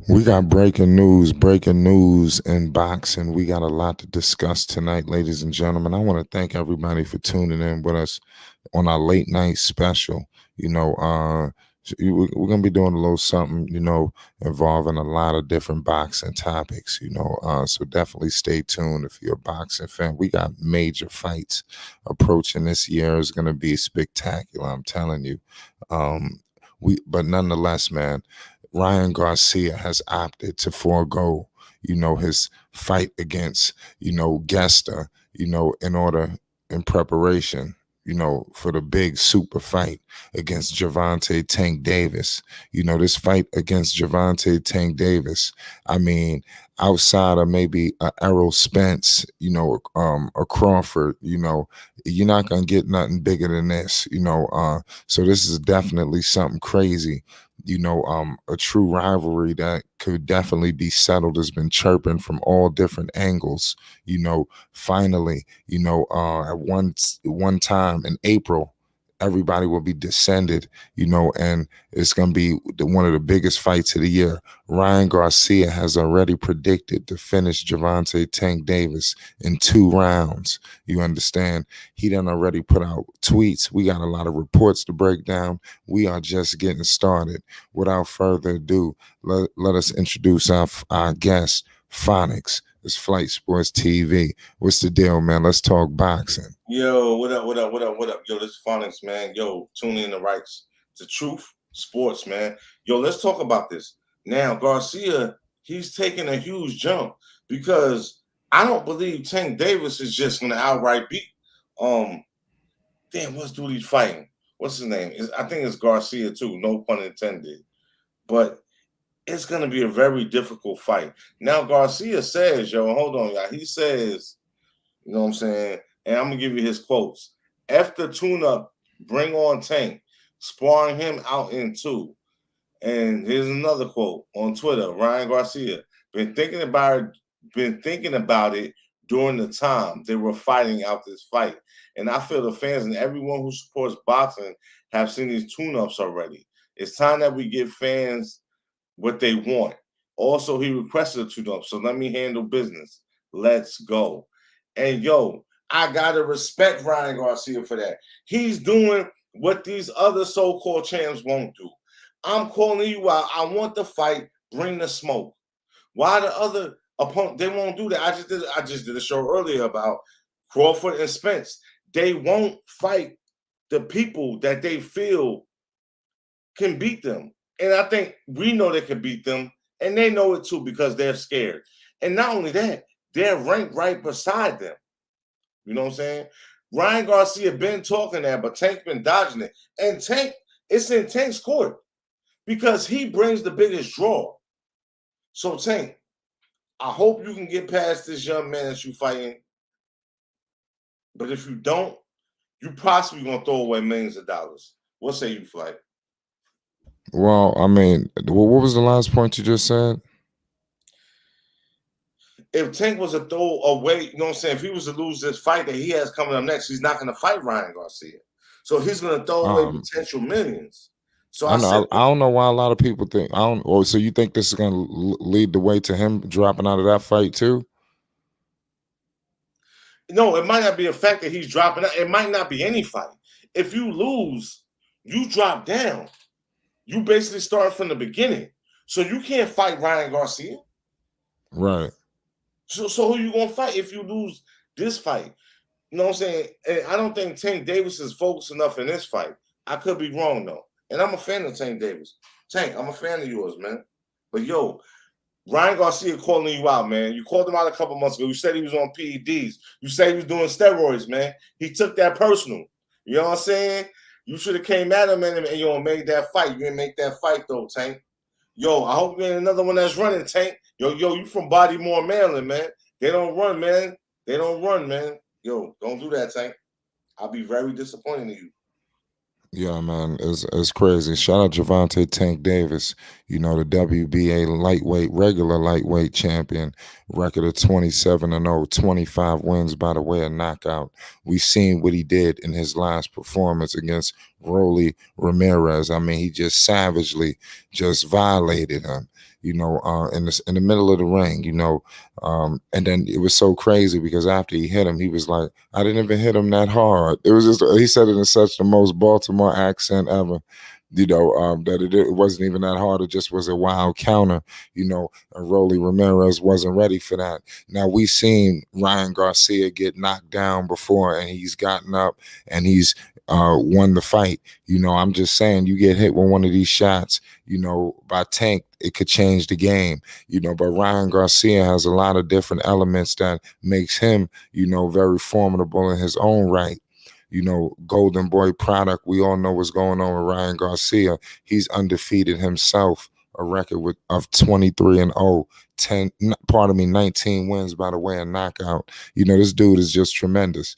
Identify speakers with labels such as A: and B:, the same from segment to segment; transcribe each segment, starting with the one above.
A: We got breaking news in boxing. We got a lot to discuss tonight, ladies and gentlemen. I want to thank everybody for tuning in with us on our late night special. You know, we're gonna be doing a little something, involving a lot of different boxing topics. So definitely stay tuned if you're a boxing fan. We got major fights approaching this year. Is gonna be spectacular. I'm telling you. But nonetheless, man. Ryan Garcia has opted to forego, his fight against, Gesta, in preparation, for the big super fight against Gervonta Tank Davis. This fight against Gervonta Tank Davis, I mean, outside of maybe a Errol Spence, a Crawford, you're not gonna get nothing bigger than this, so this is definitely something crazy. A true rivalry that could definitely be settled has been chirping from all different angles. Finally, at one time in April, everybody will be descended, and it's going to be one of the biggest fights of the year. Ryan Garcia has already predicted to finish Gervonta Tank Davis in 2 rounds. You understand? He done already put out tweets. We got a lot of reports to break down. We are just getting started. Without further ado, let us introduce our guest, Phonics. It's Flight Sports TV. What's the deal, man? Let's talk boxing.
B: Yo, what up, what up, what up, what up? Yo, this is Phonics, man. Yo, tune in the rights to Truth Sports, man. Yo, let's talk about this. Now, Garcia, he's taking a huge jump because I don't believe Tank Davis is just gonna outright beat. Um, what's dude he's fighting? What's his name? I think it's Garcia too, no pun intended. But it's gonna be a very difficult fight. Now, Garcia says, yo, hold on, y'all. He says, you know what I'm saying? And I'm gonna give you his quotes. After tune up, bring on Tank, sparring him out in two. And here's another quote on Twitter, Ryan Garcia. Been thinking about it during the time they were fighting out this fight. And I feel the fans and everyone who supports boxing have seen these tune-ups already. It's time that we give fans what they want. Also, he requested a tune-up, so let me handle business. Let's go. And yo, I gotta respect Ryan Garcia for that. He's doing what these other so-called champs won't do. I'm calling you out. I want the fight. Bring the smoke. Why the other opponent they won't do that? I just did a show earlier about Crawford and Spence. They won't fight the people that they feel can beat them. And I think we know they can beat them, and they know it too because they're scared. And not only that, they're ranked right beside them. You know what I'm saying? Ryan Garcia been talking that, but Tank been dodging it. And Tank, it's in Tank's court because he brings the biggest draw. So Tank, I hope you can get past this young man that you fighting. But if you don't, you possibly gonna throw away millions of dollars. What say you, Flight?
A: Well, I mean, what was the last point you just said?
B: If Tank was a throw away, you know what I'm saying? If he was to lose this fight that he has coming up next, he's not gonna fight Ryan Garcia. So he's gonna throw away
A: Um,
B: potential millions. So
A: I
B: I said,
A: know. I don't know why a lot of people think. I don't. Or so you think this is going to lead the way to him dropping out of that fight too?
B: no, it might not be a fact that he's dropping out. It might not be any fight. If you lose, you drop down. You basically start from the beginning. So you can't fight Ryan Garcia.
A: Right.
B: So who you gonna fight if you lose this fight? You know what I'm saying? And I don't think Tank Davis is focused enough in this fight. I could be wrong though. And I'm a fan of Tank Davis. Tank, I'm a fan of yours, man. But yo, Ryan Garcia calling you out, man. You called him out a couple months ago. You said he was on PEDs. You said he was doing steroids, man. He took that personal. You know what I'm saying? You should have came at him and you know made that fight. You didn't make that fight though, Tank. Yo, I hope you ain't another one that's running, Tank. Yo, you from Baltimore, Maryland, man. They don't run, man. They don't run, man. Yo, don't do that, Tank. I'll be very disappointed in you.
A: Yeah, man, it's crazy. Shout out Gervonta Tank Davis. the WBA regular lightweight champion, record of 27-0, 25 wins by the way of knockout. We seen what he did in his last performance against Rolly Ramirez. I mean, he just savagely just violated him, in the middle of the ring, and then it was so crazy because after he hit him, he was like, I didn't even hit him that hard. It was just, he said it in such the most Baltimore accent ever, that it wasn't even that hard. It just was a wild counter, and Rolly Ramirez wasn't ready for that. Now, we seen Ryan Garcia get knocked down before, and he's gotten up and he's won the fight. I'm just saying, you get hit with one of these shots, by Tank, it could change the game, but Ryan Garcia has a lot of different elements that makes him, very formidable in his own right. Golden Boy product. We all know what's going on with Ryan Garcia. He's undefeated himself, a record of 23-0, 19 wins by the way of knockout. This dude is just tremendous.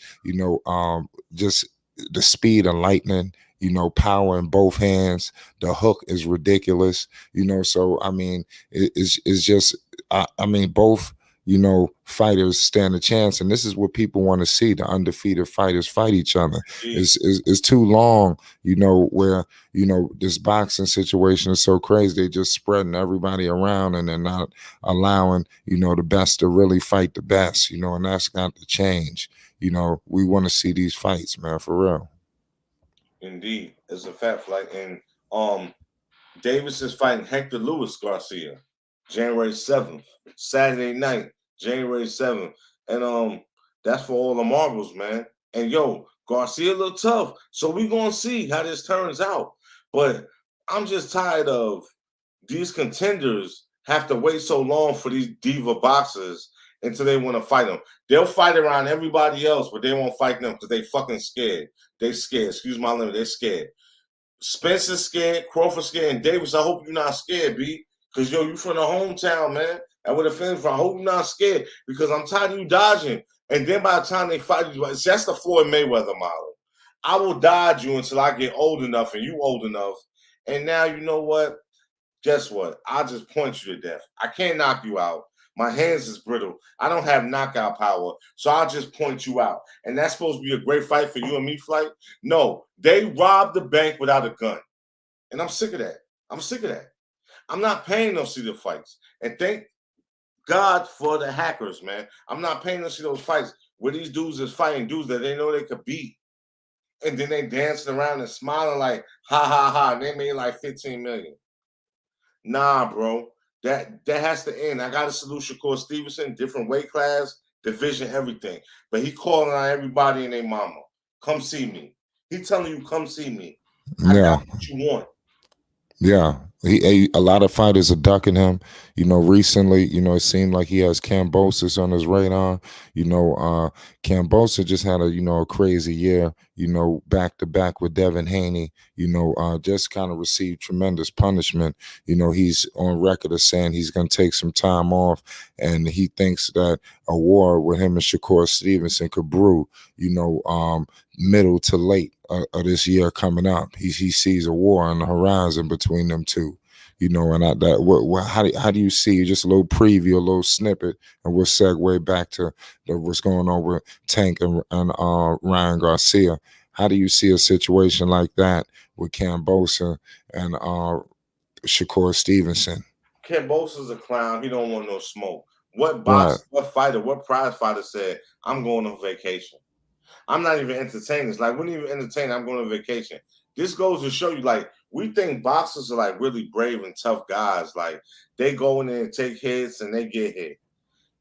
A: Just the speed of lightning, power in both hands. The hook is ridiculous, so I mean, it's just, I mean, both fighters stand a chance, and this is what people want to see: the undefeated fighters fight each other. It's too long, where this boxing situation is so crazy. They just spreading everybody around, and they're not allowing the best to really fight the best. And that's got to change. We want to see these fights, man, for real.
B: Indeed, it's a fact. Like, and Davis is fighting Hector Luis Garcia, January 7th, Saturday night, January 7th. And that's for all the marbles, man. And yo, Garcia look tough. So we gonna see how this turns out. But I'm just tired of these contenders have to wait so long for these diva boxers until they want to fight them. They'll fight around everybody else, but they won't fight them because they fucking scared. They scared. Excuse my language. They're scared. Spencer's scared, Crawford scared, and Davis, I hope you're not scared, B. Because, yo, you from the hometown, man. And where the fans from. I hope you're not scared because I'm tired of you dodging. And then by the time they fight you, that's the Floyd Mayweather model. I will dodge you until I get old enough and you old enough. And now, you know what? Guess what? I'll just point you to death. I can't knock you out. My hands is brittle. I don't have knockout power. So I'll just point you out. And that's supposed to be a great fight for you and me fight? No, they robbed the bank without a gun. And I'm sick of that. I'm sick of that. I'm not paying to see the fights. And thank God for the hackers, man. I'm not paying to see those fights where these dudes is fighting dudes that they know they could beat. And then they dancing around and smiling like, ha, ha, ha. And they made like 15 million. Nah, bro. That has to end. I got to salute Shakur Stevenson, different weight class, division, everything. But he calling out everybody and their mama. Come see me. He telling you, come see me. I
A: Yeah.
B: got what you want.
A: Yeah, a lot of fighters are ducking him. Recently, it seemed like he has Cambosis on his radar. Cambosa just had a crazy year. Back to back with Devin Haney. Just kind of received tremendous punishment. He's on record as saying he's going to take some time off, and he thinks that a war with him and Shakur Stevenson could brew. Middle to late of this year coming up. He sees a war on the horizon between them two. And how do you see just a little preview, a little snippet, and we'll segue back to what's going on with Tank and Ryan Garcia. How do you see a situation like that with Cambosa and Shakur Stevenson?
B: Cambosa's a clown. He don't want no smoke. What
A: Right.
B: boxer, what fighter, what prize fighter said, I'm going on vacation? I'm not even entertaining. It's like, wouldn't even entertain. I'm going on vacation. This goes to show you, like, we think boxers are like really brave and tough guys. Like, they go in there and take hits and they get hit.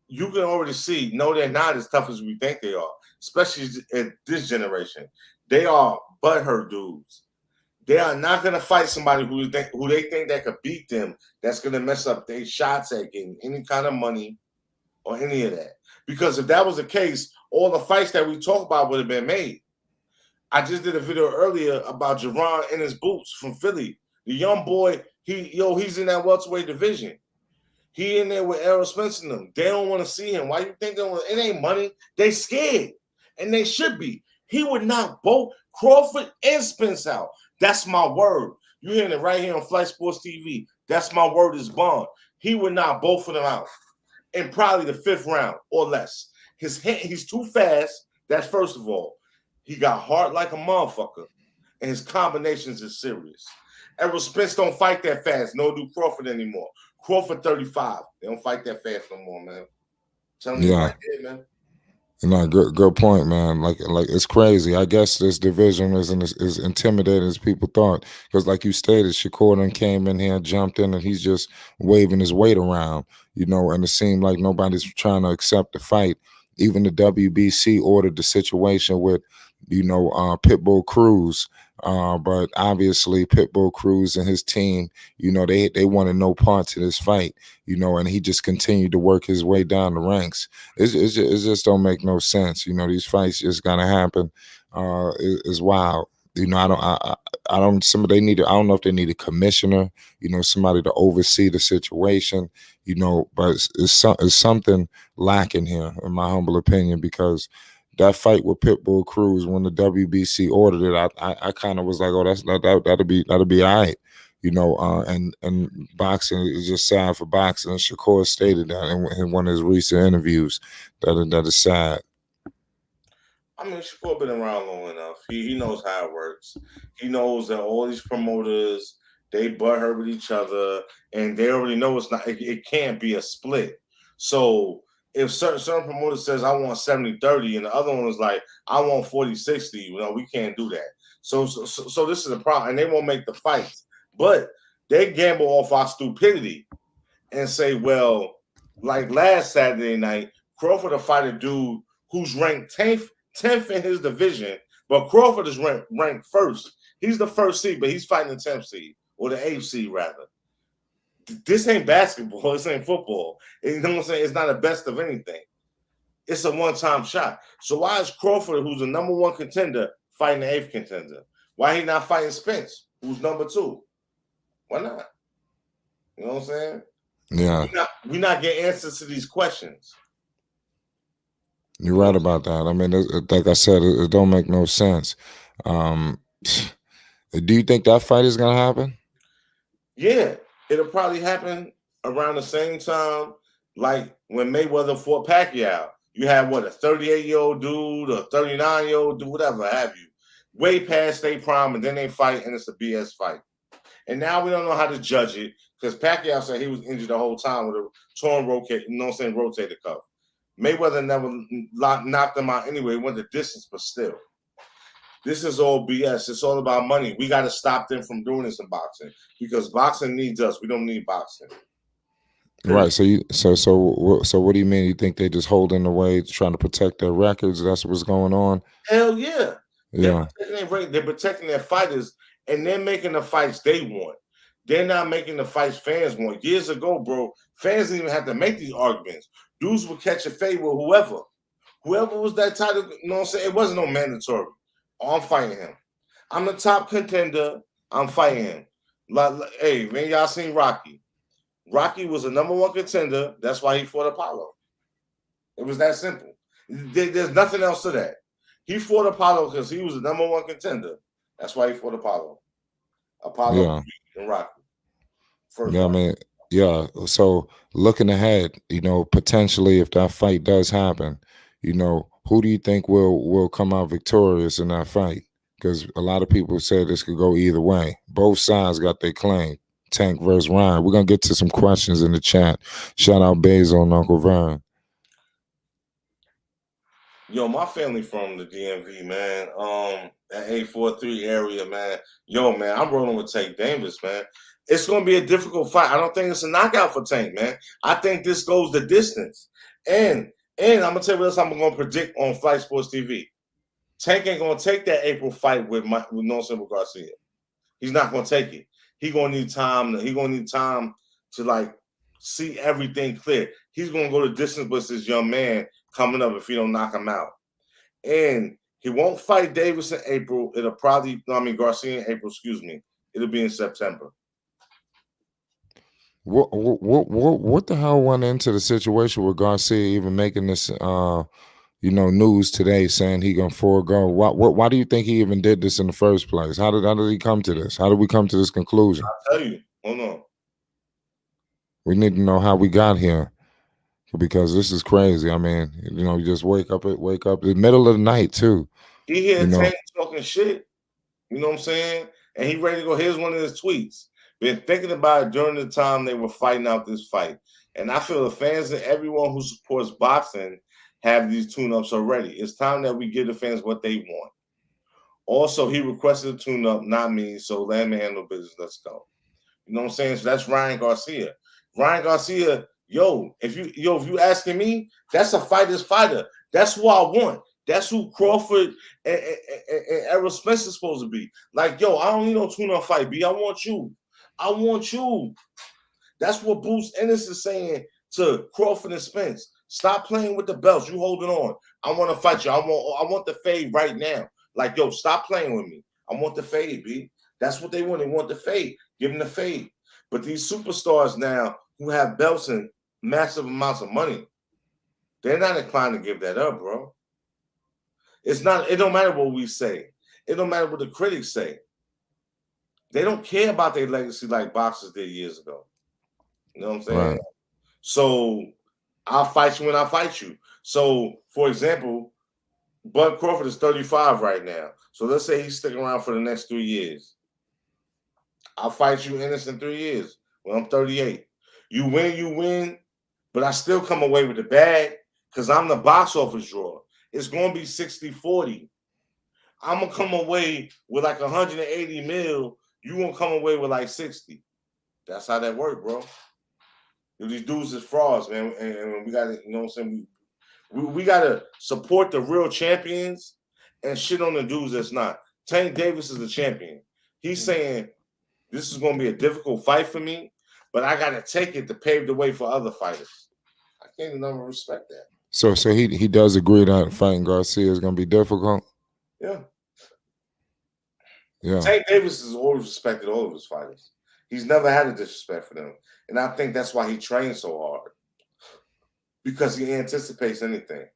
B: You can already see, no, they're not as tough as we think they are, especially in this generation. They are butthurt dudes. They are not going to fight somebody who they think that could beat them. That's going to mess up their shots at getting any kind of money or any of that. Because if that was the case, all the fights that we talk about would have been made. I just did a video earlier about Gervonta in his boots from Philly. The young boy, he's in that welterweight division. He in there with Errol Spence and them. They don't want to see him. Why you think it ain't money? They scared. And they should be. He would knock both Crawford and Spence out. That's my word. You're hearing it right here on Flight Sports TV. That's my word is bond. He would knock both of them out in probably the 5th round or less. He's too fast. That's first of all. He got heart like a motherfucker, and his combinations is serious. Errol Spence don't fight that fast. No do Crawford anymore. Crawford 35. They don't fight that fast no more, man. I'm telling you
A: Yeah.
B: right there, man.
A: No, good point, man. Like it's crazy. I guess this division isn't as intimidating as people thought. Because, like you stated, Shakur done came in here, jumped in, and he's just waving his weight around, and it seemed like nobody's trying to accept the fight. Even the WBC ordered the situation with, Pitbull Cruz. But obviously, Pitbull Cruz and his team, they wanted no parts of this fight, and he just continued to work his way down the ranks. It just don't make no sense. These fights just gotta happen. It's wild. I don't. Somebody need. I don't know if they need a commissioner. Somebody to oversee the situation. But it's something lacking here, in my humble opinion, because that fight with Pitbull Cruz, when the WBC ordered it, I kind of was like, oh, that'll be all right. And boxing is just sad for boxing. And Shakur stated that in one of his recent interviews that is sad.
B: I mean, Shakur been around long enough. He knows how it works. He knows that all these promoters they butthurt with each other, and they already know it's not. It can't be a split. So if certain promoter says I want 70-30, and the other one is like I want 40-60, we can't do that. So this is a problem, and they won't make the fights, but they gamble off our stupidity and say, well, like last Saturday night, Crawford will fight a dude who's ranked 10th in his division, but Crawford is ranked first. He's the first seed, but he's fighting the 10th seed, or the 8th seed, rather. This ain't basketball. This ain't football. You know what I'm saying? It's not a best of anything. It's a one-time shot. So why is Crawford, who's the number 1 contender, fighting the 8th contender? Why he not fighting Spence, who's number 2? Why not? You know what I'm saying?
A: Yeah.
B: We're not getting answers to these questions.
A: You're right about that. I mean, like I said, it don't make no sense. Do you think that fight is gonna happen?
B: Yeah, it'll probably happen around the same time, like when Mayweather fought Pacquiao. You have what, a 38-year-old dude, a 39-year-old dude, whatever have you, way past their prime, and then they fight, and it's a BS fight. And now we don't know how to judge it because Pacquiao said he was injured the whole time with a torn rotator cuff. Mayweather never knocked him out anyway. He went the distance, but still. This is all BS. It's all about money. We got to stop them from doing this in boxing because boxing needs us. We don't need boxing.
A: Right. So what do you mean? You think they just holding away, trying to protect their records? That's what's going on.
B: Hell yeah.
A: Yeah.
B: They're protecting their fighters, and they're making the fights they want. They're not making the fights fans want. Years ago, bro, fans didn't even have to make these arguments. Dudes would catch a fade with whoever. Whoever was that title, you know what I'm saying? It wasn't no mandatory. Oh, I'm fighting him. I'm the top contender. I'm fighting him. Hey, man, y'all seen Rocky? Rocky was a number 1 contender. That's why he fought Apollo. It was that simple. There's nothing else to that. He fought Apollo because he was the number 1 contender. That's why he fought Apollo. Apollo and Rocky.
A: First I mean, yeah. So looking ahead, potentially if that fight does happen, who do you think will come out victorious in that fight? Because a lot of people say this could go either way. Both sides got their claim. Tank versus Ryan. We're gonna get to some questions in the chat. Shout out Basil and Uncle Vern.
B: Yo, my family from the DMV, man. That 843 area, man. Yo, man, I'm rolling with Tank Davis, man. It's gonna be a difficult fight. I don't think it's a knockout for Tank, man. I think this goes the distance. And I'm gonna tell you what else I'm gonna predict on Flight Sports TV. Tank ain't gonna take that April fight with Garcia. He's not gonna take it. He gonna need time to like see everything clear. He's gonna go the distance with this young man coming up if he don't knock him out. And he won't fight Davis in April. Garcia in April, excuse me. It'll be in September.
A: What the hell went into the situation with Garcia even making this news today saying he gonna forego? Why do you think he even did this in the first place? How did he come to this? How did we come to this conclusion?
B: I'll tell you. Hold on.
A: We need to know how we got here because this is crazy. I mean, you just wake up in the middle of the night too.
B: He hear
A: You know,
B: Tank talking shit. You know what I'm saying? And he ready to go. Here's one of his tweets. Been thinking about it during the time they were fighting out this fight. And I feel the fans and everyone who supports boxing have these tune-ups already. It's time that we give the fans what they want. Also, he requested a tune-up, not me, so let me handle business. Let's go. You know what I'm saying? So that's Ryan Garcia. Ryan Garcia, if you asking me, that's a fighter's fighter. That's who I want. That's who Crawford and Errol Spencer's supposed to be. Like, I don't need no tune-up fight, B. I want you. I want you. That's what Bruce Ennis is saying to Crawford and Spence. Stop playing with the belts. You holding on. I want to fight you. I want the fade right now. Like, stop playing with me. I want the fade, B. That's what they want. They want the fade. Give them the fade. But these superstars now who have belts and massive amounts of money, they're not inclined to give that up, bro. It don't matter what we say. It don't matter what the critics say. They don't care about their legacy like boxers did years ago. You know what I'm saying?
A: right.
B: So I'll fight you when I fight you. So, for example, Bud Crawford is 35 right now. So let's say he's sticking around for the next 3 years. I'll fight you Ennis in 3 years when I'm 38. You win, but I still come away with the bag because I'm the box office drawer. It's going to be 60-40. I'm going to come away with like 180 mil. You going to come away with like 60. That's how that works, bro. These dudes is frauds, man. And we got to, you know what I'm saying? We got to support the real champions and shit on the dudes that's not. Tank Davis is the champion. He's saying, this is going to be a difficult fight for me, but I got to take it to pave the way for other fighters. I can't even respect that.
A: So he does agree that fighting Garcia is going to be difficult.
B: Yeah.
A: Yeah.
B: Tank Davis has always respected all of his fighters. He's never had a disrespect for them. And I think that's why he trains so hard. Because he anticipates anything.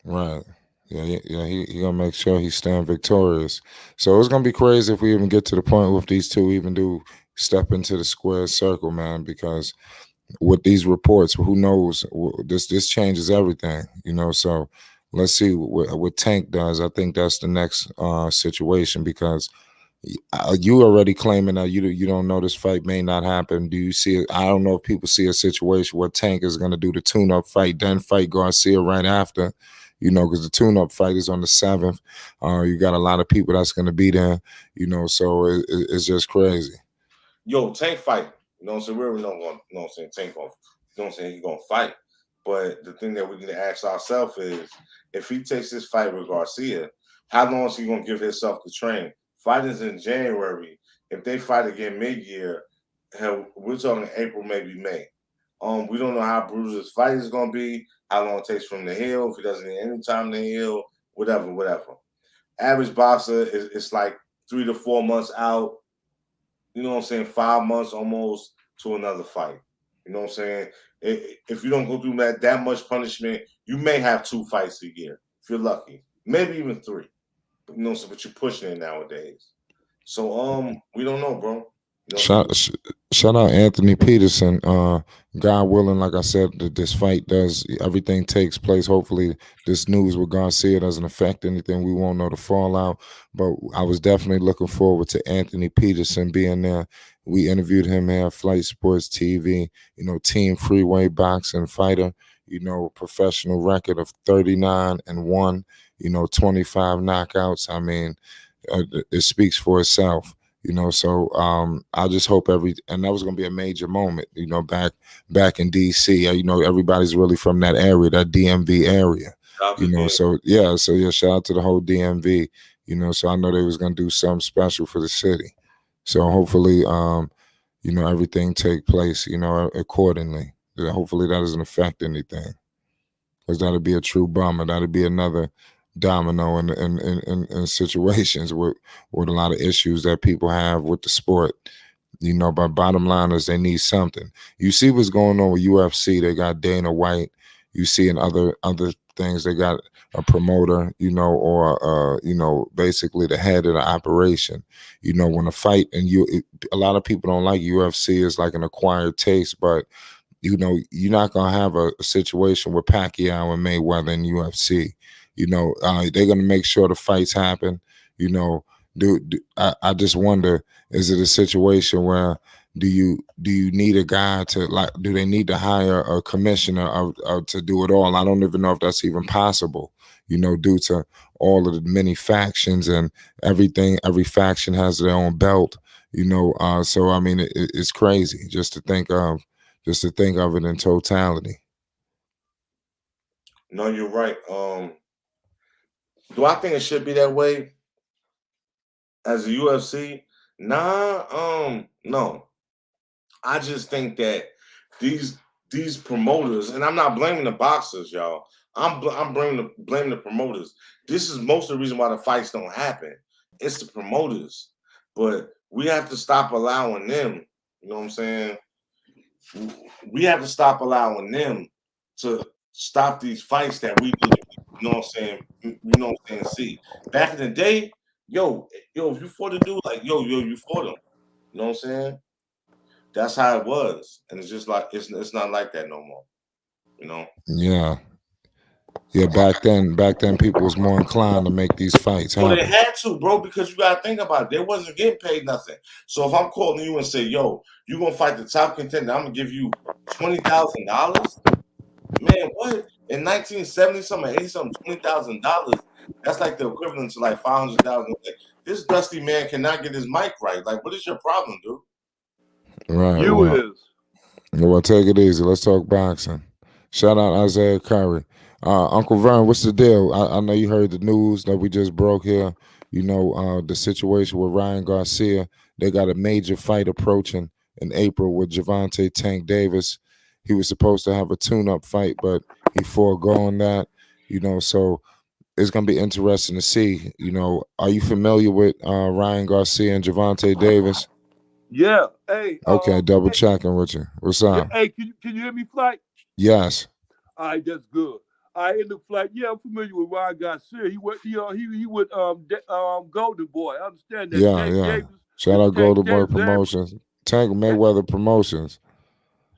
A: Right. Yeah, he gonna make sure he's staying victorious. So it's gonna be crazy if we even get to the point with these two even do step into the square circle, man. Because with these reports, who knows? This changes everything, So let's see what Tank does. I think that's the next situation because you already claiming that you don't know this fight may not happen. Do you see it? I don't know if people see a situation where Tank is going to do the tune-up fight, then fight Garcia right after, because the tune-up fight is on the 7th. You got a lot of people that's going to be there, so it's just crazy.
B: Tank fight. You know what I'm saying? We already know, Tank going, he's going to fight. But the thing that we're going to ask ourselves is, if he takes this fight with Garcia, how long is he going to give himself to train? Fight is in January. If they fight again mid-year, we're talking April, maybe May. We don't know how Bruiser's fight is going to be, how long it takes from the heal, if he doesn't need any time to heal, whatever. Average boxer is like 3 to 4 months out. You know what I'm saying? 5 months almost to another fight. You know what I'm saying? If you don't go through that much punishment, you may have 2 fights a year if you're lucky, maybe even 3. But you're pushing it nowadays. So we don't know, bro.
A: Shout out Anthony Peterson. God willing, like I said, this fight everything takes place. Hopefully, this news with Garcia doesn't affect anything. We won't know the fallout. But I was definitely looking forward to Anthony Peterson being there. We interviewed him here at Flight Sports TV. Team Freeway Boxing fighter. Professional record of 39-1. 25 knockouts. I mean, it speaks for itself. So I just hope and that was going to be a major moment, back in DC. Everybody's really from that area, that DMV area, so shout out to the whole DMV, so I know they was going to do something special for the city. So hopefully, everything take place, accordingly. Hopefully that doesn't affect anything, because that'd be a true bummer. That'd be another domino in situations with a lot of issues that people have with the sport. But bottom line is they need something. You see what's going on with UFC. They got Dana White. You see in other things. They got a promoter, or basically the head of the operation. When a fight, and a lot of people don't like UFC is like an acquired taste, but you're not gonna have a situation with Pacquiao and Mayweather in UFC. They're gonna make sure the fights happen. You know, I just wonder, is it a situation where do you need a guy to, like, do they need to hire a commissioner to do it all? I don't even know if that's even possible. Due to all of the many factions and everything, every faction has their own belt. So I mean, it's crazy just to think of it in totality.
B: No, you're right. Do I think it should be that way as a UFC? Nah, no. I just think that these these promoters, and I'm not blaming the boxers, y'all. I'm blaming the promoters. This is most of the reason why the fights don't happen. It's the promoters, but we have to stop allowing them. You know what I'm saying? We have to stop allowing them to stop these fights that we really, you know what I'm saying? You know what I'm saying? See, back in the day, yo, if you fought a dude, like yo, you fought him. You know what I'm saying? That's how it was, and it's just like it's not like that no more. You know.
A: Yeah, yeah. Back then, people was more inclined to make these fights
B: Well, they
A: happen.
B: had to, bro, because you gotta think about it. They wasn't getting paid nothing. So if I'm calling you and say, "Yo, you gonna fight the top contender," I'm gonna give you $20,000. Man, what? In 1970 something, 80 something, $20,000. That's like the equivalent to like 500,000. Like, this dusty man cannot get his mic right. Like, what is your problem, dude?
A: Right.
C: You
A: Well,
C: is.
A: well, take it easy. Let's talk boxing. Shout out Isaiah Curry. Uncle Vern, what's the deal? I know you heard the news that we just broke here. The situation with Ryan Garcia. They got a major fight approaching in April with Gervonta Tank Davis. He was supposed to have a tune-up fight, but he foregoing that. So it's gonna be interesting to see. Are you familiar with Ryan Garcia and Gervonta Davis?
C: Yeah. Hey,
A: Okay, double checking with you. What's up?
C: hey, can you hear me, Flight?
A: Yes.
C: All right, that's good. I in the flight. Yeah, I'm familiar with Ryan Garcia. He went, he went Golden Boy. I understand that.
A: Yeah,
C: Tank
A: yeah.
C: Davis,
A: Shout
C: it's
A: out
C: Tank
A: Golden Boy
C: Davis.
A: Promotions. Tank with
C: Eh,
A: Mayweather Promotions.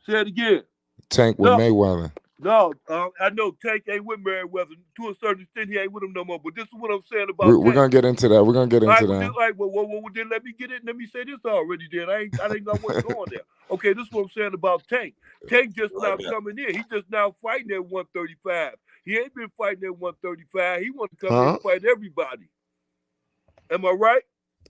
C: Say it again.
A: Tank with
C: No,
A: Mayweather.
C: no. I know Tank ain't with Merriweather. To a certain extent, he ain't with him no more. But this is what I'm saying
A: We're,
C: about
A: we're
C: Tank.
A: gonna get into that. We're gonna get
C: All
A: into
C: right, well, then,
A: that.
C: all right, then let me get it. Let me say this already. Then I ain't I wasn't going there. Okay, this is what I'm saying about Tank. Tank just
B: Right
C: now
B: there.
C: coming in. He just now fighting at 135. He ain't been fighting at 135. He want to come in
A: Huh?
C: and fight everybody. Am I right?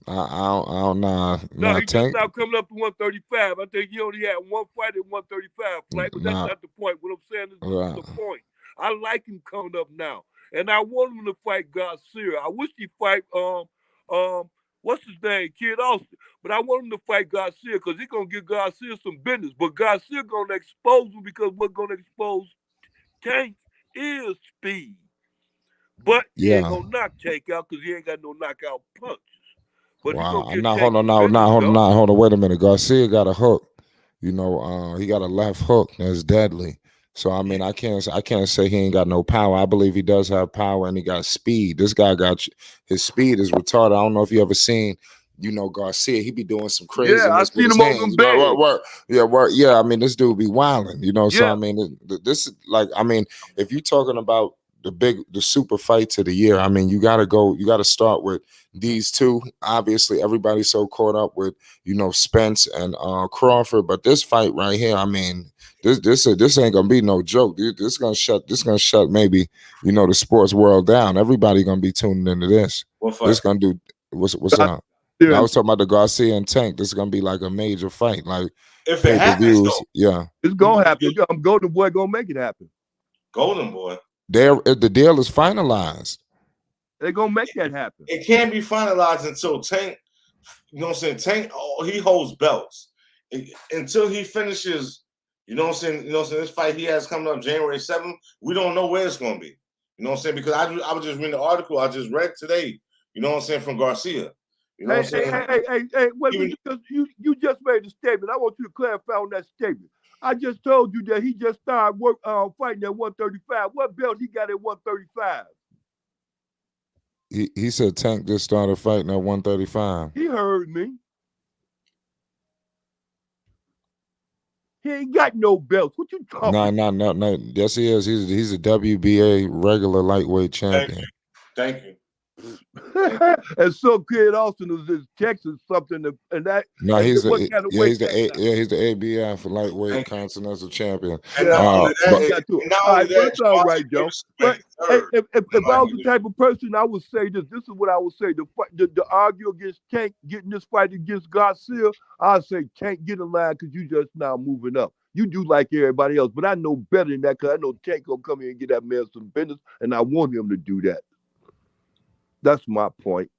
A: I don't know.
C: No,
A: Nah,
C: he just
A: Tank.
C: now coming up to 135. I think he only had one fight at 135 fight, but that's
A: Nah,
C: not the point. What I'm saying is this is
A: nah.
C: the point. I like him coming up now, and I want him to fight Garcia. I wish he fight what's his name, Kid Austin, but I want him to fight Garcia because he's gonna give Garcia some business. But Garcia gonna expose him because what's gonna expose Tank is speed. But he ain't
A: Yeah.
C: gonna knock Tank out because he ain't got no knockout punches. But he gonna
A: Wow.
C: give
A: Now
C: Tank
A: hold on.
C: some
A: Now,
C: business
A: hold on.
C: though.
A: Now, hold on. Wait a minute. Garcia got a hook. He got a left hook that's deadly. So I mean, I can't say he ain't got no power. I believe he does have power and he got speed. This guy got his speed is retarded. I don't know if you ever seen, Garcia. He be doing some
C: Yeah, I
A: craziness with
C: seen
A: his
C: him on
A: hands.
C: them beds.
A: Yeah. I mean, this dude be wilding. So I
C: Yeah,
A: mean, this is like, I mean, if you're talking about the super fights of the year, I mean, you gotta start with these two. Obviously, everybody's so caught up with Spence and Crawford, but this fight right here, I mean, this ain't gonna be no joke. This gonna shut maybe the sports world down. Everybody gonna be tuning into this.
B: What
A: This
B: fight?
A: gonna do what's up.
C: yeah,
A: I was talking about the Garcia and Tank. This is gonna be like a major fight, like
B: If it
A: pay per
B: happens
A: views.
B: though,
A: Yeah,
C: it's gonna happen. I'm Golden Boy gonna make it happen.
B: Golden Boy,
A: the deal is finalized.
C: They gonna make that happen.
B: it can't be finalized until Tank. You know what I'm saying? Tank, he holds belts until he finishes. You know what I'm saying? You know what I'm saying? This fight he has coming up January 7th. We don't know where it's going to be. You know what I'm saying? Because I was just reading the article I just read today. You know what I'm saying, from Garcia. You know what I'm
C: Hey,
B: saying?
C: wait,
B: Even
C: you just made a statement. I want you to clarify on that statement. I just told you that he just started fighting at 135. What belt he got at 135?
A: He said Tank just started fighting at 135.
C: He heard me. He ain't got no belts. What you talking?
A: No. Yes, he is. He's a WBA regular lightweight champion.
B: Thank you.
C: And some kid Austin was in Texas something, and that.
A: No,
C: and
A: he's
C: what
A: the
C: kind of
A: yeah,
C: weight
A: he's the
C: that now?
A: he's the ABF lightweight
B: Thank you.
A: continental champion.
B: And
C: Yeah,
B: not only
A: but
B: that,
C: got to it.
B: and not
C: All
B: only
C: right, well,
B: that,
C: it's all right,
B: Sparks
C: Joe.
B: is
C: But
B: third.
C: if I was the type of person, I would say this. This is what I would say. The argue against Tank getting this fight against Garcia, I'd say Tank get in line because you just now moving up. You do like everybody else, but I know better than that because I know Tank gonna come here and get that man some business, and I want him to do that. That's my point.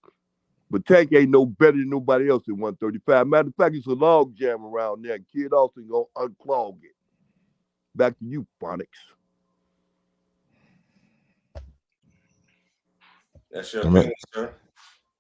C: But Tank ain't no better than nobody else at 135. Matter of fact, it's a log jam around there. Kid Austin gonna unclog it. Back to you, Phonics.
B: That's your
A: I mean,
B: opinion, sir.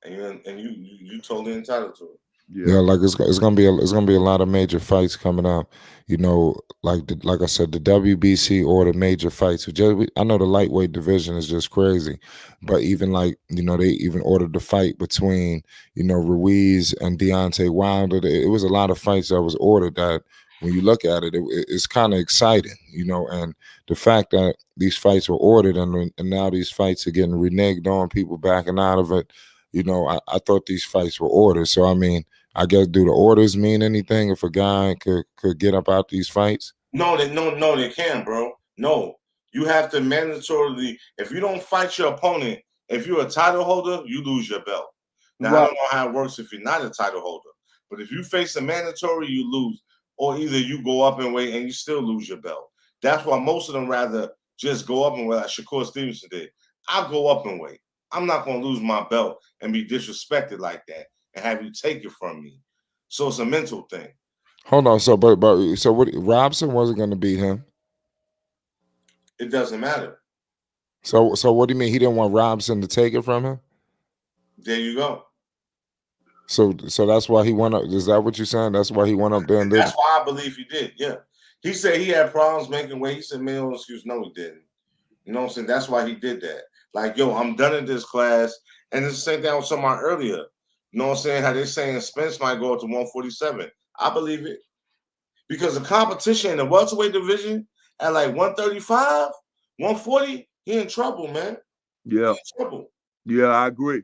B: And you totally entitled to it.
A: yeah, like it's gonna be a lot of major fights coming up. You know, like I said, the WBC ordered major fights. I know the lightweight division is just crazy, but even like they even ordered the fight between Ruiz and Deontay Wilder. It was a lot of fights that was ordered that when you look at it, it's kind of exciting, and the fact that these fights were ordered and now these fights are getting reneged on, people backing out of it. I thought these fights were ordered. So I mean, I guess do the orders mean anything if a guy could get up out these fights?
B: No, they can, bro. No, you have to mandatorily. If you don't fight your opponent, if you're a title holder, you lose your belt. Now I don't know how it works if you're not a title holder, but if you face a mandatory, you lose, or either you go up in weight and you still lose your belt. That's why most of them rather just go up in weight, like Shakur Stevenson did. I'll go up in weight. I'm not going to lose my belt and be disrespected like that and have you take it from me. So it's a mental thing.
A: Hold on, so what? Robson wasn't going to beat him.
B: It doesn't matter.
A: So what do you mean he didn't want Robson to take it from him?
B: There you go.
A: So that's why he went up. Is that what you're saying? That's why he went up there and did.
B: That's why I believe he did. Yeah, he said he had problems making weight. He said, "Man, no excuse." No, he didn't. You know what I'm saying? That's why he did that. Like, yo, I'm done in this class, and it's the same thing I was talking about earlier. You know what I'm saying? How they're saying Spence might go up to 147. I believe it because the competition in the welterweight division at like 135, 140, he in trouble, man.
C: Yeah,
B: he in trouble.
C: Yeah, I agree.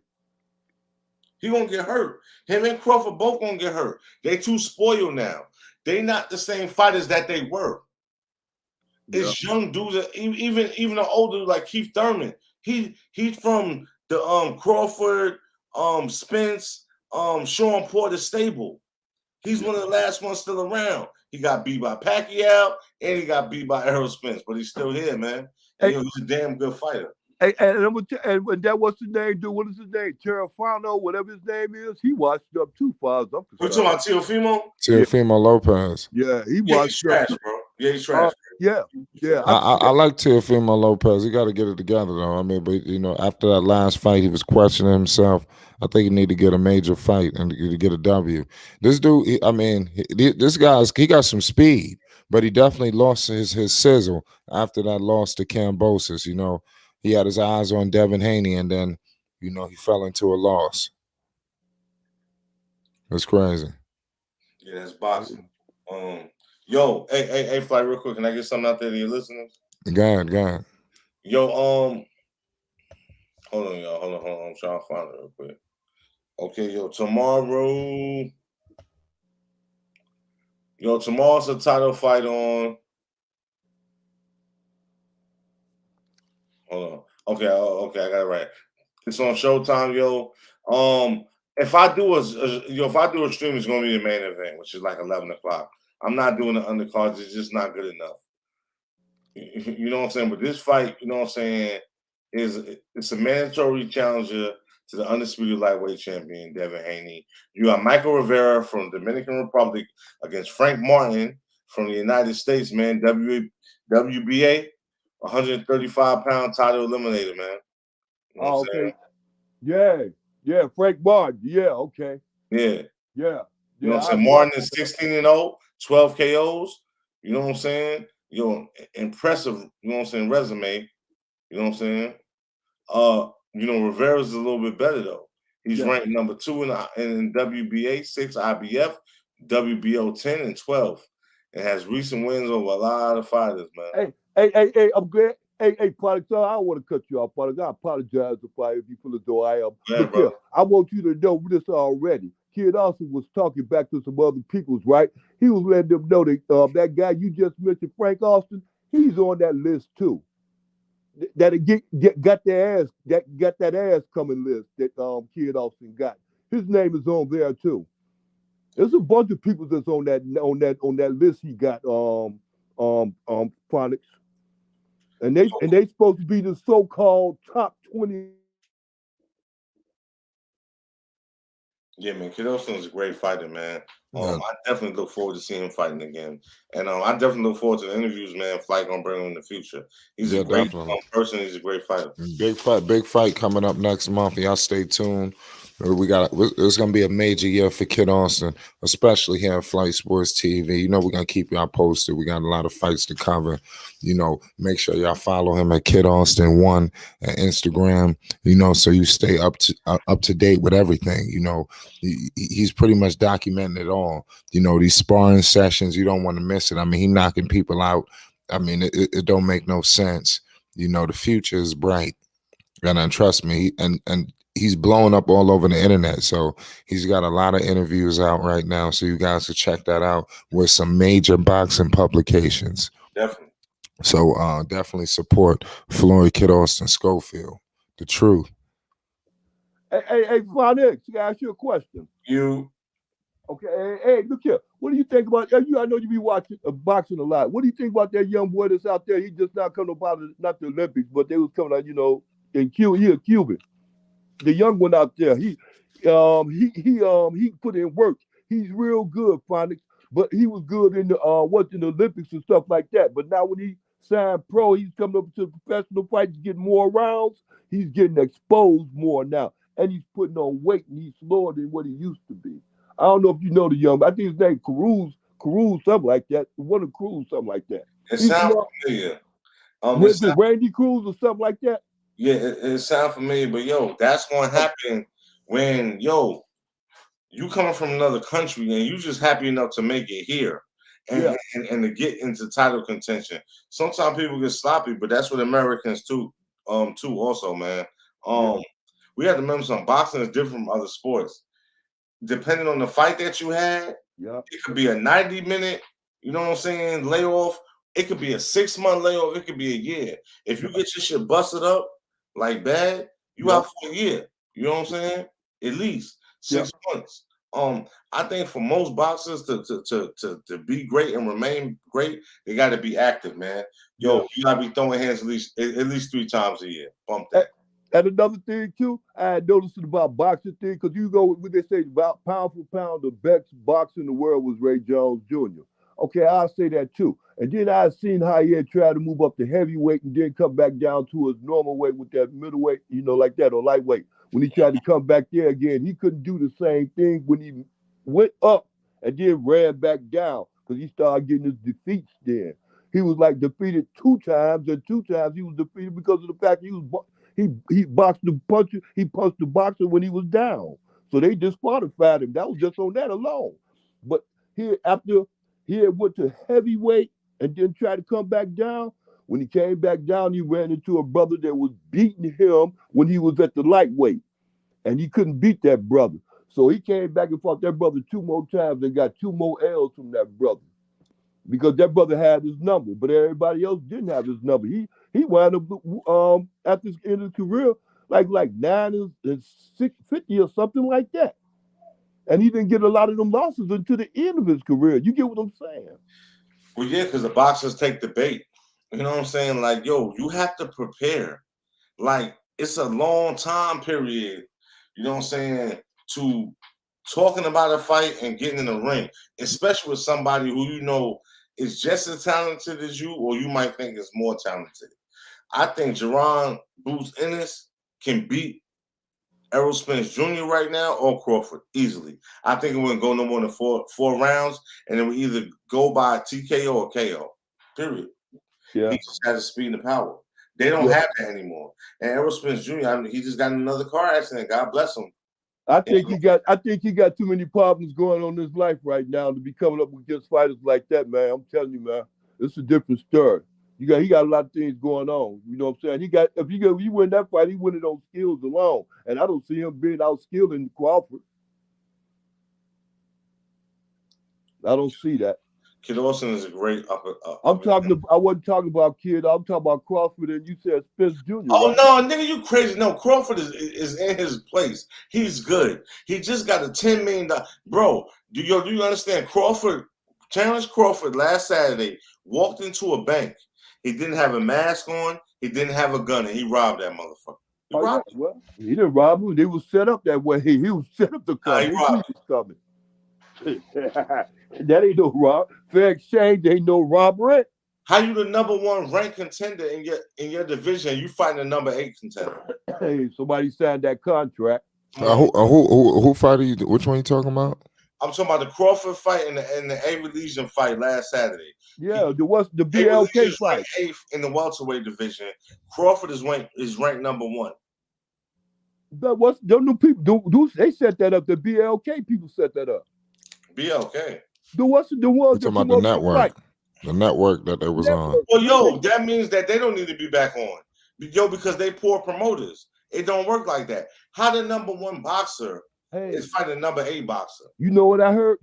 B: He gonna get hurt. Him and Crawford both gonna get hurt. They too spoiled now. They not the same fighters that they were.
C: Yeah.
B: It's young dudes, even an older like Keith Thurman. He's from the Crawford, Spence, Sean Porter stable. He's one of the last ones still around. He got beat by Pacquiao and he got beat by Errol Spence, but he's still here, man. And he's a damn good fighter.
C: And when that what's his name? What is his name? Terrafano, whatever his name is. He washed up too far as I'm
B: We're
C: concerned.
B: talking about Teofimo?
A: Teofimo Lopez.
C: Yeah, he
B: Yeah,
C: washed
B: he's trash, bro. Yeah, he's trash.
C: Yeah.
A: I like Teofimo Lopez. He got to get it together, though. I mean, but after that last fight, he was questioning himself. I think he need to get a major fight and to get a W. This dude, this guy's he got some speed, but he definitely lost his sizzle after that loss to Cambosis. He had his eyes on Devin Haney, and then he fell into a loss. That's crazy.
B: Yeah, that's boxing. Yo, hey, Fly, real quick, can I get something out there to your listeners?
A: Go ahead.
B: Yo, hold on, y'all. Hold on. I'm trying to find it real quick. Okay, tomorrow's a title fight on. Hold on. Okay, I got it right. It's on Showtime, yo. If I do a stream, it's gonna be the main event, which is like 11 o'clock. I'm not doing the undercards. It's just not good enough. You know what I'm saying? But this fight, you know what I'm saying, it's a mandatory challenger to the undisputed lightweight champion, Devin Haney. You got Michael Rivera from the Dominican Republic against Frank Martin from the United States, man. WBA, 135-pound title eliminator, man. You know what I'm saying?
C: Yeah, Frank Martin. Yeah, okay.
B: Yeah.
C: Yeah.
B: You know what I'm saying? Martin is 16-0, 12 KOs. You know what I'm saying? Impressive, you know what I'm saying, resume. You know what I'm saying? Rivera's is a little bit better though. He's ranked number 2 in WBA, 6 IBF, WBO 10 and 12, and has recent wins over a lot of fighters, man.
C: Hey, I'm glad. Hey, product, I don't want to cut you off, product. I apologize if you feel as though I am.
B: Yeah,
C: Look here, I want you to know this already. Kid Austin was talking back to some other peoples, right? He was letting them know that that guy you just mentioned, Frank Austin, he's on that list too. That got their ass got that ass coming list that Kid Austin got. His name is on there too. There's a bunch of people that's on that list he got phonics. And they supposed to be the so-called top 20.
B: Yeah, man, Kid Austin is a great fighter, man.
A: Yeah.
B: I definitely look forward to seeing him fighting again, and I definitely look forward to the interviews, man. Flight gonna bring him in the future. He's a great person. He's a great fighter.
A: Big fight coming up next month. Y'all stay tuned. It's gonna be a major year for Kid Austin, especially here at Flight Sports TV. You know, we're gonna keep y'all posted. We got a lot of fights to cover. You know, make sure y'all follow him at Kid Austin 1 at Instagram. You know, so you stay up to date with everything. You know, he's pretty much documenting it all. You know, these sparring sessions, you don't want to miss it. I mean, he knocking people out. I mean, it don't make no sense. You know, the future is bright, and trust me, and he's blowing up all over the internet. So he's got a lot of interviews out right now. So you guys should check that out with some major boxing publications.
B: Definitely.
A: So definitely support Floyd Kid Austin Schofield, the truth.
C: Hey, Phonics, I ask you a question. Okay, hey, look here. What do you think about? I know you be watching boxing a lot. What do you think about that young boy that's out there? He just not coming about not the Olympics, but they was coming out, in Cuba. He a Cuban. The young one out there. He put in work. He's real good, Phonics. But he was good in the Olympics and stuff like that. But now when he signed pro, he's coming up to professional fights, getting more rounds. He's getting exposed more now, and he's putting on weight, and he's slower than what he used to be. I don't know if you know the young. I think his name Cruz, something like that. One of Cruz, something like that.
B: It sounds familiar.
C: Was it Randy Cruz or something like that?
B: Yeah, it sounds familiar. But that's going to happen when you coming from another country and you just happy enough to make it here and to get into title contention. Sometimes people get sloppy, but that's what Americans too also, man. We have to remember something. Boxing is different from other sports. Depending on the fight that you had, it could be a 90-minute, you know what I'm saying, layoff. It could be a 6-month layoff. It could be a year. If you get your shit busted up like bad, you out for a year. You know what I'm saying? At least 6 months. I think for most boxers to be great and remain great, they got to be active, man. You got to be throwing hands at least 3 times a year. Bump that.
C: And another thing too, I had noticed about boxing thing, because you go when they say about pound for pound, the best boxer in the world was Ray Jones Jr. Okay, I'll say that too. And then I seen how he had tried to move up to heavyweight and then come back down to his normal weight with that middleweight, like that, or lightweight. When he tried to come back there again, he couldn't do the same thing when he went up and then ran back down because he started getting his defeats then. He was like defeated 2 times, and 2 times he was defeated because of the fact he boxed the puncher. He punched the boxer when he was down, so they disqualified him. That was just on that alone. But after he had went to heavyweight and then tried to come back down. When he came back down, he ran into a brother that was beating him when he was at the lightweight, and he couldn't beat that brother. So he came back and fought that brother 2 more times and got 2 more L's from that brother, because that brother had his number, but everybody else didn't have his number. He wound up at this end of his career like 9 and 650 or something like that. And he didn't get a lot of them losses until the end of his career. You get what I'm saying?
B: Well, yeah, because the boxers take the bait. You know what I'm saying? Like, you have to prepare. Like, it's a long time period, you know what I'm saying, to talking about a fight and getting in the ring, especially with somebody who is just as talented as you, or you might think is more talented. I think Jerron Boots Ennis can beat Errol Spence Jr. right now or Crawford easily. I think it wouldn't go no more than four rounds, and it would either go by TKO or KO. Period.
C: Yeah.
B: He just has the speed and the power. They don't have that anymore. And Errol Spence Jr. I mean, he just got in another car accident. God bless him.
C: I think he got too many problems going on in his life right now to be coming up against fighters like that, man. I'm telling you, man, it's a different story. He got a lot of things going on. You know what I'm saying? If he win that fight, he win it on skills alone. And I don't see him being outskilled in Crawford. I don't see that.
B: Kid Austin is a great I
C: wasn't talking about Kid. I'm talking about Crawford, and you said Spence Jr.
B: Oh
C: right?
B: no, nigga, you crazy? No, Crawford is in his place. He's good. He just got a $10 million. Bro, do you understand? Terrence Crawford last Saturday walked into a bank. He didn't have a mask on. He didn't have a gun, and he robbed that motherfucker.
C: Well, he didn't rob him. They was set up that way. He was set up to come. He was coming. That ain't no rob. Fair exchange ain't no robbery.
B: How you the number 1 ranked contender in your division? You fighting the number 8 contender.
C: Hey, somebody signed that contract.
A: Who fight are you? Which one are you talking about?
B: I'm talking about the Crawford fight and the Avery Legion fight last Saturday.
C: Yeah, the BLK fight.
B: 8th in the welterweight division. Crawford is ranked number 1.
C: But what's the new people? They set that up. The BLK people set that up.
B: BLK.
C: What's the one?
A: Talking about the network. Fight? The network that they was on.
B: Well, yo, that means that they don't need to be back on. Yo, because they poor promoters. It don't work like that. How the number 1 boxer is fighting number 8 boxer?
C: You know what I heard?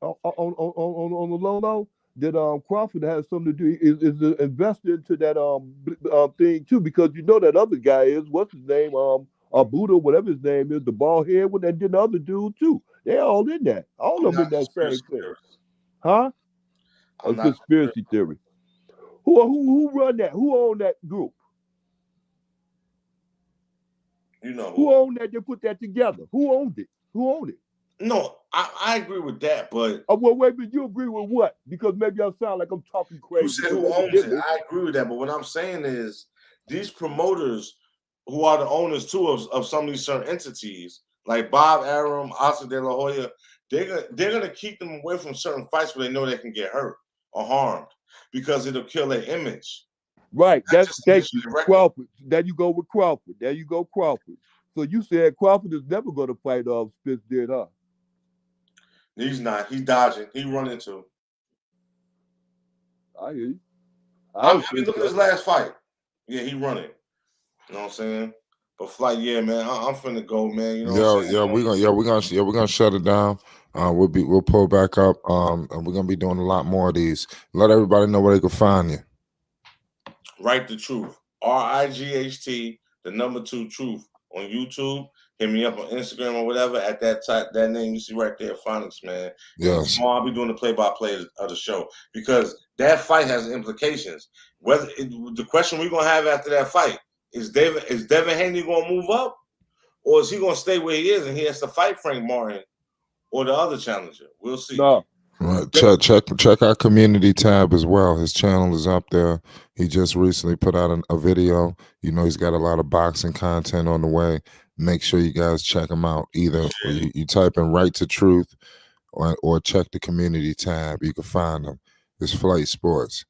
C: On the low that Crawford has something to do is invested into that thing too, because you know that other guy is what's his name Buddha, whatever his name is, the bald head one, and then the other dude too. They're all in that. All of them in that same thing. Huh? A conspiracy theory. Who run that? Who owned that group?
B: You know
C: who owned that? They put that together. Who owned it? Who owned it?
B: No, I agree with that, but
C: well, wait, but you agree with what? Because maybe I sound like I'm talking crazy.
B: You said who owns it? I agree with that, but what I'm saying is these promoters who are the owners too of some of these certain entities, like Bob Arum, Oscar De La Hoya, they're gonna keep them away from certain fights where they know they can get hurt or harmed because it'll kill their image.
C: Right. That's Crawford. There you go with Crawford. There you go, Crawford. So you said Crawford is never going to fight Spence did, huh?
B: He's not. He's dodging. He running too.
C: I hear you.
B: I mean, look at his last fight. Yeah, he running. You know what I'm saying? But flight, yeah, man. I'm finna go, man. You know what I'm saying?
A: We're gonna shut it down. We'll pull back up. And we're gonna be doing a lot more of these. Let everybody know where they can find you.
B: Write the Truth. RIGHT, the number 2 Truth on YouTube. Hit me up on Instagram or whatever at that name you see right there, Phonics, man.
A: Yes.
B: Tomorrow I'll be doing the play-by-play of the show because that fight has implications. The question we're gonna have after that fight is Devin Haney gonna move up, or is he gonna stay where he is and he has to fight Frank Martin or the other challenger? We'll see.
C: No.
A: Right. Check our community tab as well. His channel is up there. He just recently put out a video. You know, he's got a lot of boxing content on the way. Make sure you guys check him out. Either you type in Right to Truth or check the community tab. You can find him. It's Flight Sports.